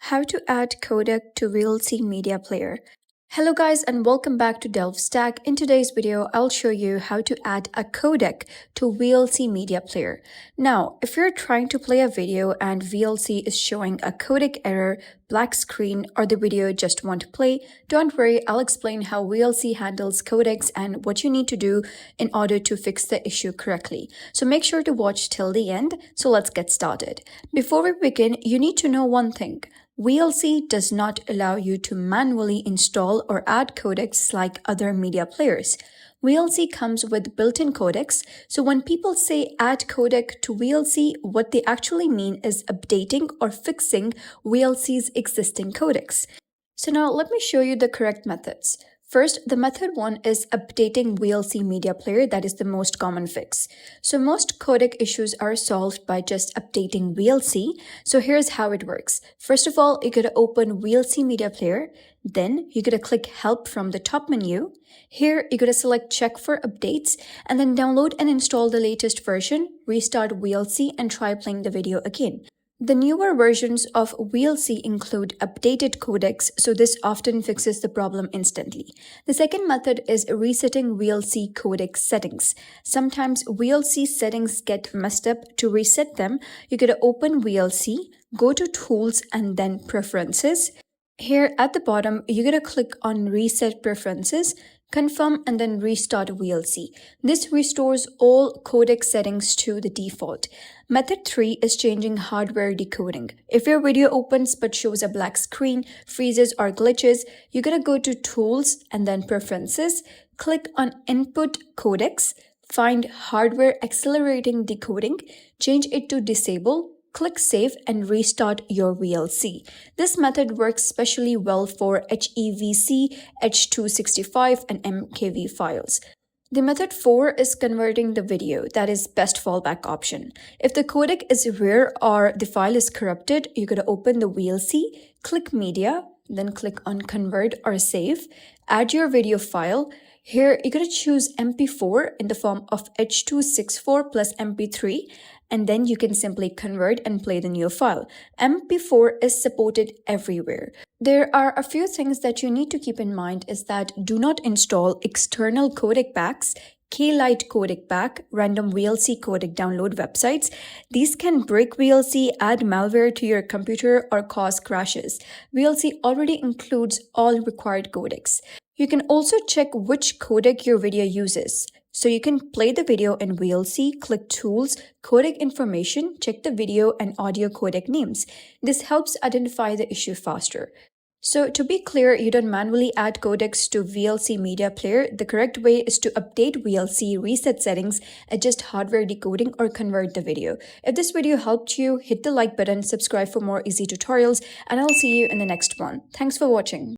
How to add codec to VLC Media Player. Hello guys and welcome back to DelftStack. In today's video, I'll show you how to add a codec to VLC Media Player. Now, if you're trying to play a video and VLC is showing a codec error, black screen, or the video just won't play, don't worry, I'll explain how VLC handles codecs and what you need to do in order to fix the issue correctly. So make sure to watch till the end. So let's get started. Before we begin, you need to know one thing. VLC does not allow you to manually install or add codecs like other media players. VLC comes with built-in codecs, so when people say add codec to VLC, what they actually mean is updating or fixing VLC's existing codecs. So now let me show you the correct methods. First, the method one is updating VLC Media Player. That is the most common fix. So most codec issues are solved by just updating VLC. So here's how it works. First of all, you gotta open VLC Media Player. Then you gotta click Help from the top menu. Here, you gotta select Check for Updates and then download and install the latest version, restart VLC and try playing the video again. The newer versions of VLC include updated codecs, so this often fixes the problem instantly. The second method is resetting VLC codec settings. Sometimes VLC settings get messed up. To reset them, you gotta open VLC, go to Tools and then Preferences. Here at the bottom, you gotta click on Reset Preferences, confirm and then restart VLC. This restores all codec settings to the default. Method 3 is changing hardware decoding. If your video opens but shows a black screen, freezes or glitches, you gotta go to Tools and then Preferences, click on Input Codecs, find Hardware Accelerating Decoding, change it to Disable, click Save and restart your VLC. This method works especially well for HEVC, H265 and MKV files. The method 4 is converting the video, that is best fallback option. If the codec is rare or the file is corrupted, you gotta open the VLC, click Media, then click on Convert or Save, add your video file. Here, you gotta choose MP4 in the form of H264 plus MP3, and then you can simply convert and play the new file. MP4 is supported everywhere. There are a few things that you need to keep in mind is that do not install external codec packs, K-Lite codec pack, random VLC codec download websites. These can break VLC, add malware to your computer, or cause crashes. VLC already includes all required codecs. You can also check which codec your video uses. So you can play the video in VLC, click Tools, Codec Information, check the video and audio codec names. This helps identify the issue faster. So to be clear, you don't manually add codecs to VLC Media Player. The correct way is to update VLC, reset settings, adjust hardware decoding, or convert the video. If this video helped you, hit the like button, subscribe for more easy tutorials, and I'll see you in the next one. Thanks for watching.